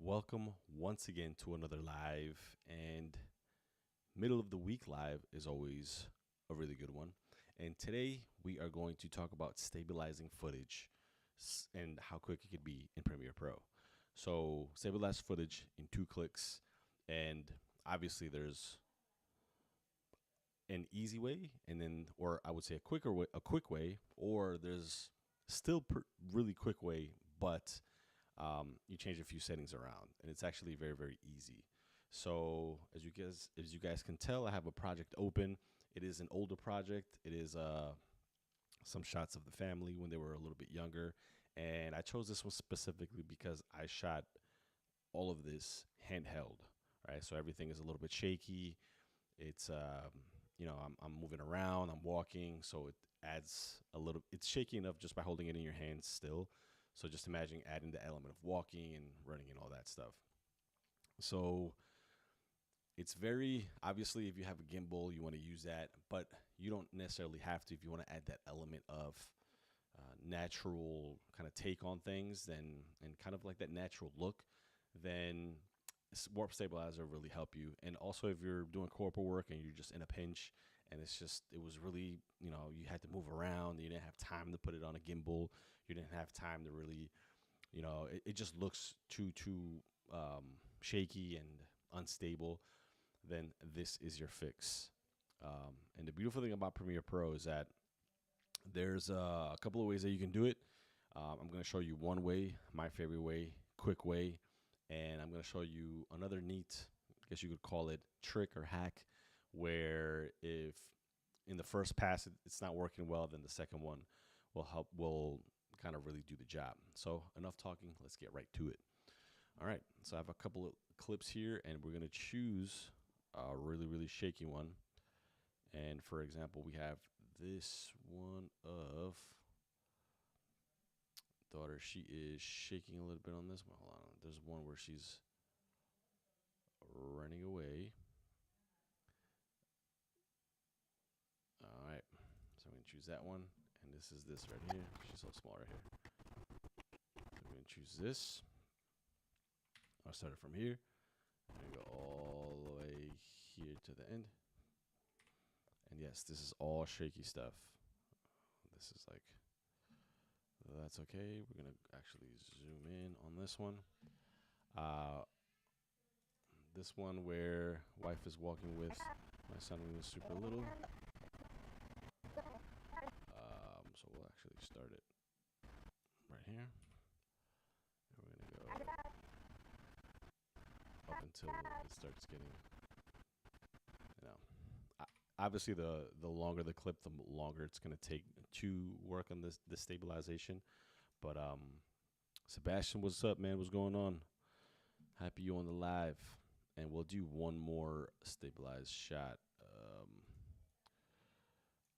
Welcome once again to another live, and middle of the week live is always a really good one. And today we are going to talk about stabilizing footage and how quick it could be in Premiere Pro. So stabilize footage in 2 clicks, and obviously there's an easy way, and then, or I would say a quick way, or there's still really quick way, but you change a few settings around, and it's actually very, very easy. So as you guys can tell, I have a project open. It is an older project. It is some shots of the family when they were a little bit younger, and I chose this one specifically because I shot all of this handheld. Right, so everything is a little bit shaky. It's I'm moving around, I'm walking, so it adds a little. It's shaky enough just by holding it in your hands still. So just imagine adding the element of walking and running and all that stuff. So it's very obviously, if you have a gimbal, you want to use that, but you don't necessarily have to. If you want to add that element of natural kind of take on things, then and kind of like that natural look, then warp stabilizer really help you. And also, if you're doing corporal work and you're just in a pinch, and it was really, you had to move around, you didn't have time to put it on a gimbal, you didn't have time to really, it just looks too shaky and unstable, then this is your fix. And the beautiful thing about Premiere Pro is that there's a couple of ways that you can do it. I'm going to show you one way, my favorite way, quick way, and I'm going to show you another neat, I guess you could call it trick or hack, where if in the first pass it's not working well, then the second one will kind of really do the job. So enough talking, let's get right to it. All right, so I have a couple of clips here, and we're going to choose a really, really shaky one. And for example, we have this one of daughter. She is shaking a little bit on this one. Hold on. There's one where she's running away. All right. So I'm going to choose that one. And this is this right here. She's so small right here. So I'm going to choose this. I'll start it from here. I'm going to go all the way here to the end. And yes, this is all shaky stuff. This is like, that's okay. We're going to actually zoom in on this one. This one where wife is walking with my son when he was super little. So we'll actually start it right here. And we're going to go up until it starts getting, obviously the longer the clip, the longer it's going to take to work on the stabilization. But Sebastian, what's up, man? What's going on? Happy you on the live. And we'll do one more stabilized shot.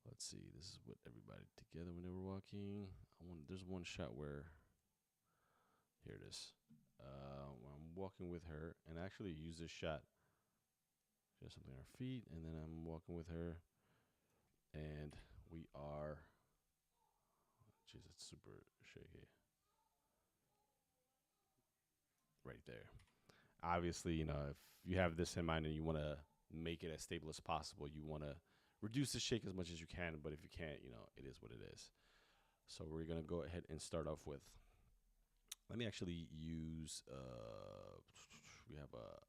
Let's see. This is what everybody together when they were walking. There's one shot where, here it is. When I'm walking with her, and I actually use this shot. Just something on our feet, and then I'm walking with her, and we are. Jeez, it's super shaky. Right there. Obviously, if you have this in mind and you want to make it as stable as possible, you want to reduce the shake as much as you can. But if you can't, it is what it is. So we're going to go ahead and start off with. Let me actually use. We have a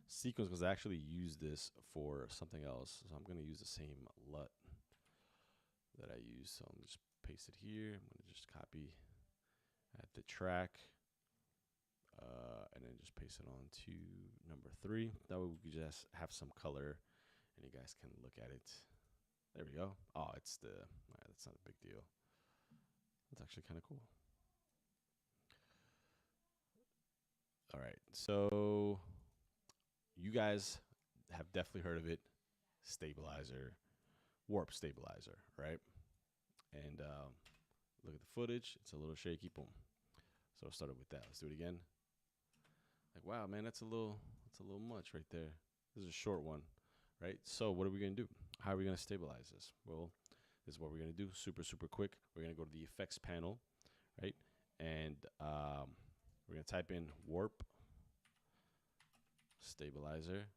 sequence because I actually use this for something else. So I'm going to use the same LUT that I use. So I'm going to just paste it here. I'm going to just copy at the track. And then just paste it on to number 3. That way we could just have some color and you guys can look at it. There we go. Oh, that's not a big deal. That's actually kind of cool. All right. So you guys have definitely heard of it. Stabilizer, warp stabilizer, right? And look at the footage. It's a little shaky. Boom. So I started with that. Let's do it again. Like, wow, man, that's a little much right there. This is a short one, right? So what are we going to do? How are we going to stabilize this? Well, this is what we're going to do. Super, super quick. We're going to go to the effects panel, right? And we're going to type in warp stabilizer.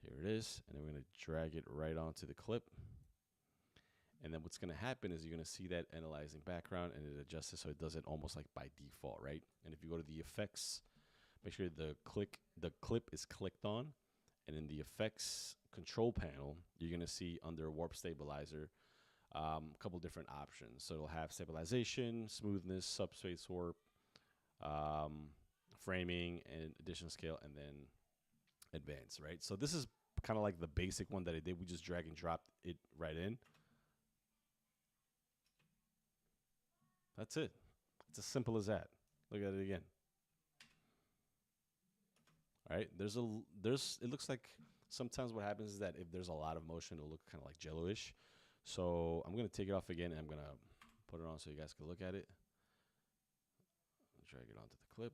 Here it is. And then we're going to drag it right onto the clip. And then what's going to happen is you're going to see that analyzing background, and it adjusts it so it does it almost like by default, right? And if you go to the effects, make sure the clip is clicked on. And in the effects control panel, you're going to see under warp stabilizer a couple different options. So it'll have stabilization, smoothness, subspace warp, framing, and additional scale, and then advanced, right? So this is kind of like the basic one that I did. We just drag and drop it right in. That's it. It's as simple as that. Look at it again. All right, it looks like sometimes what happens is that if there's a lot of motion, it'll look kind of like jello-ish. So I'm gonna take it off again, and I'm gonna put it on so you guys can look at it. Drag it onto the clip.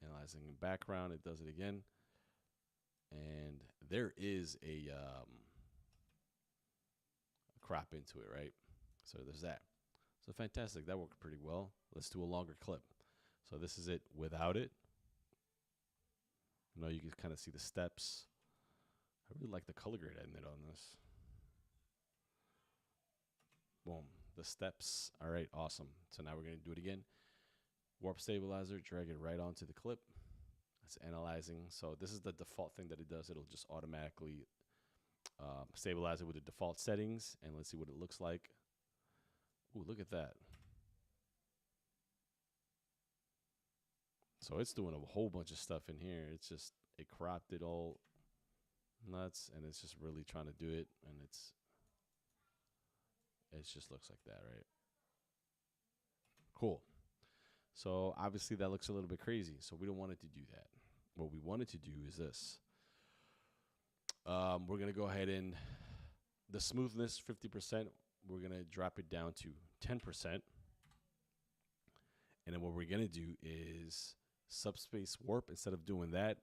Analyzing in background, it does it again. And there is a crop into it, right? So there's that. So fantastic, that worked pretty well. Let's do a longer clip. So this is it without it. You know, you can kind of see the steps. I really like the color grade I did on this. Boom, the steps. All right, awesome. So now we're gonna do it again. Warp stabilizer, drag it right onto the clip. It's analyzing. So this is the default thing that it does. It'll just automatically stabilize it with the default settings. And let's see what it looks like. Ooh, look at that. So it's doing a whole bunch of stuff in here. It's just, it cropped it all nuts, and it's just really trying to do it. And it just looks like that, right? Cool. So obviously that looks a little bit crazy. So we don't want it to do that. What we wanted to do is this. We're going to go ahead and the smoothness, 50%, we're going to drop it down to 10%. And then what we're going to do is subspace warp. Instead of doing that,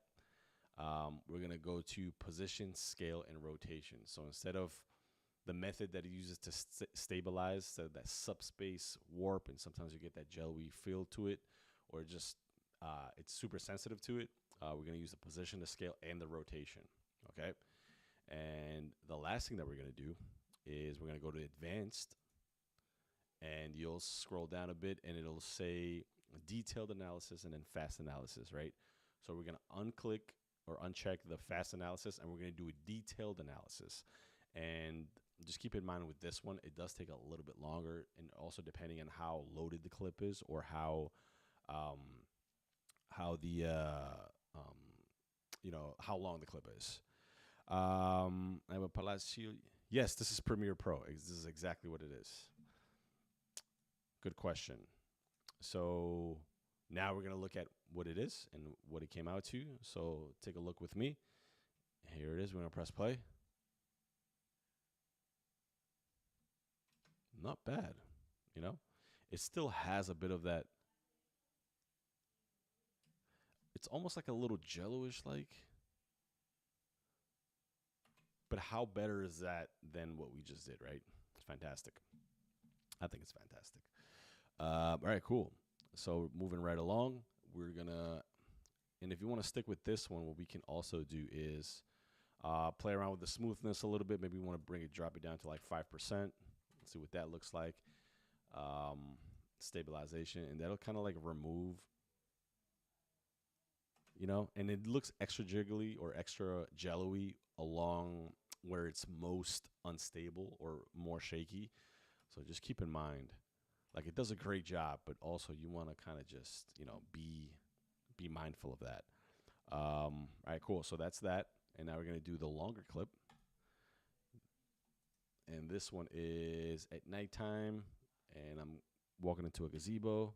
we're going to go to position, scale, and rotation. So instead of the method that it uses to stabilize, so that subspace warp, and sometimes you get that jelly feel to it, or just it's super sensitive to it, we're going to use the position, the scale, and the rotation, okay? And the last thing that we're going to do is we're going to go to advanced, and you'll scroll down a bit, and it'll say detailed analysis and then fast analysis, right? So we're going to unclick or uncheck the fast analysis, and we're going to do a detailed analysis. And just keep in mind with this one, it does take a little bit longer, and also depending on how loaded the clip is, or how the you know, how long the clip is. Yes, this is Premiere Pro. This is exactly what it is. Good question. So now we're going to look at what it is and what it came out to. So take a look with me. Here it is. We're going to press play. Not bad, you know? It still has a bit of that. It's almost like a little jello-ish like. But how better is that than what we just did, right? It's fantastic. I think it's fantastic. All right, cool. So moving right along, we're going to, and if you want to stick with this one, what we can also do is play around with the smoothness a little bit. Maybe we want to drop it down to like 5%. See what that looks like. Stabilization, and that'll kind of like remove, you know, and it looks extra jiggly or extra jello-y along where it's most unstable or more shaky. So just keep in mind, like, it does a great job, but also you want to kind of just, you know, be mindful of that. All right, cool. So that's that. And now we're going to do the longer clip. And this one is at nighttime, and I'm walking into a gazebo.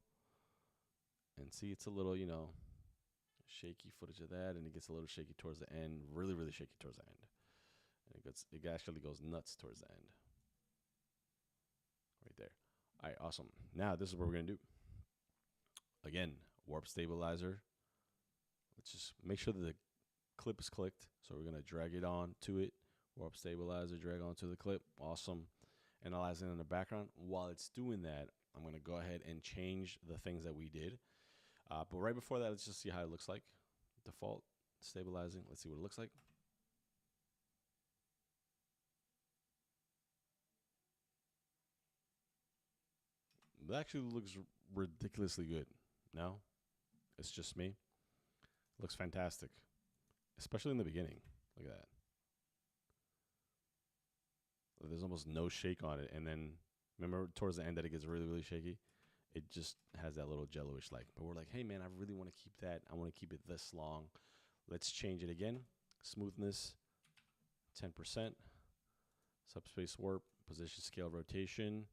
And see, it's a little, you know, shaky footage of that, and it gets a little shaky towards the end, really, really shaky towards the end. And it actually goes nuts towards the end. Right there. All right, awesome. Now, this is what we're going to do. Again, warp stabilizer. Let's just make sure that the clip is clicked. So we're going to drag it on to it. Warp stabilizer, drag onto the clip. Awesome. Analyzing in the background. While it's doing that, I'm going to go ahead and change the things that we did. But right before that, let's just see how it looks like. Default stabilizing. Let's see what it looks like. It actually looks ridiculously good. No, it's just me. It looks fantastic, especially in the beginning. Look at that. There's almost no shake on it, and then remember towards the end that it gets really, really shaky. It just has that little jello-ish like. But we're like, hey man, I really want to keep that. I want to keep it this long. Let's change it again. Smoothness, 10%. Subspace warp, position, scale, rotation.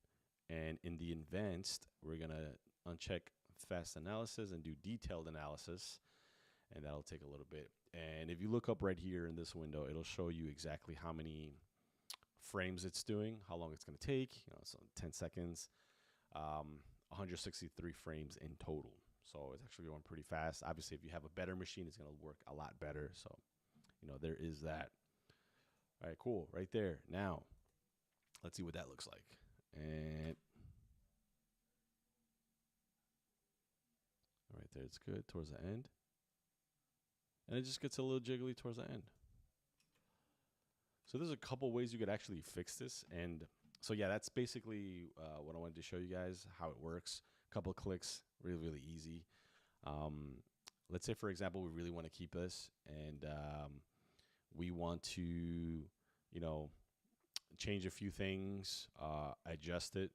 And in the advanced, we're going to uncheck fast analysis and do detailed analysis. And that'll take a little bit. And if you look up right here in this window, it'll show you exactly how many frames it's doing, how long it's going to take. You know, so 10 seconds, 163 frames in total. So it's actually going pretty fast. Obviously, if you have a better machine, it's going to work a lot better. So, you know, there is that. All right, cool. Right there. Now, let's see what that looks like. And right there, it's good towards the end. And it just gets a little jiggly towards the end. So there's a couple ways you could actually fix this. And so, yeah, that's basically what I wanted to show you guys, how it works. A couple of clicks, really, really easy. Let's say, for example, we really want to keep this and we want to, you know, change a few things, adjust it.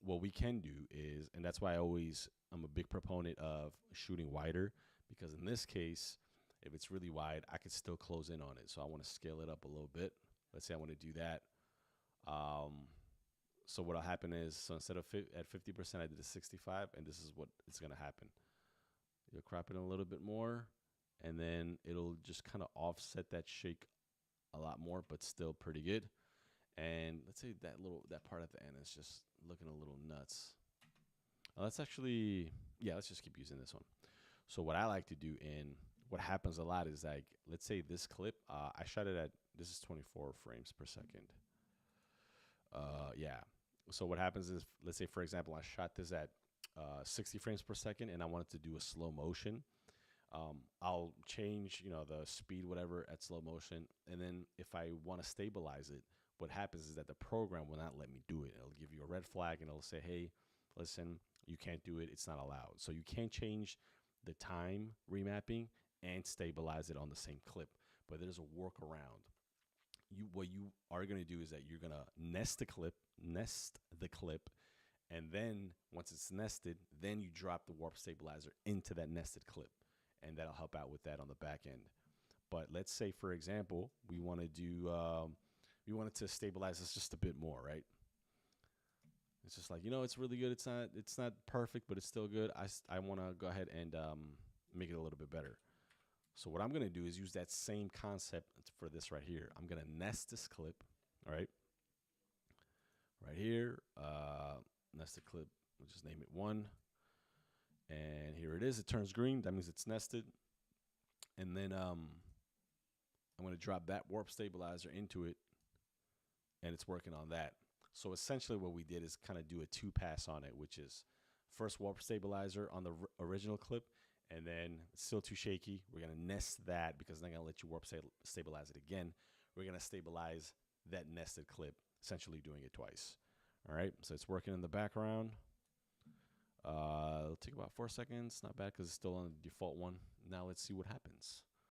What we can do is, and that's why I'm a big proponent of shooting wider, because in this case, if it's really wide, I could still close in on it. So I want to scale it up a little bit. Let's say I want to do that. So what'll happen is, so instead of at 50%, I did a 65, and this is what it's going to happen. You'll crop it in a little bit more, and then it'll just kind of offset that shake a lot more, but still pretty good. And let's say that part at the end is just looking a little nuts. Let's actually, yeah, let's just keep using this one. So what I like to do, and what happens a lot is, like, let's say this clip, I shot it at, this is 24 frames per second. Yeah. So what happens is, let's say, for example, I shot this at 60 frames per second, and I wanted to do a slow motion. I'll change, you know, the speed, whatever, at slow motion. And then if I want to stabilize it, what happens is that the program will not let me do it. It'll give you a red flag, and it'll say, hey, listen, you can't do it. It's not allowed. So you can't change the time remapping and stabilize it on the same clip. But there's a workaround. What you are going to do is that you're going to nest the clip, and then once it's nested, then you drop the warp stabilizer into that nested clip, and that'll help out with that on the back end. But let's say, for example, we want to do, we wanted to stabilize this just a bit more, right? It's just like, you know, it's really good. It's not perfect, but it's still good. I want to go ahead and make it a little bit better. So what I'm going to do is use that same concept for this right here. I'm going to nest this clip, all right? Right here, nested clip, we'll just name it 1. And here it is. It turns green. That means it's nested. And then I'm going to drop that warp stabilizer into it, and it's working on that. So essentially what we did is kind of do a 2-pass on it, which is first warp stabilizer on the original clip, and then it's still too shaky. We're going to nest that because I'm going to let you warp stabilize it again. We're going to stabilize that nested clip, essentially doing it twice. All right, so it's working in the background. It'll take about 4 seconds. Not bad because it's still on the default one. Now let's see what happens.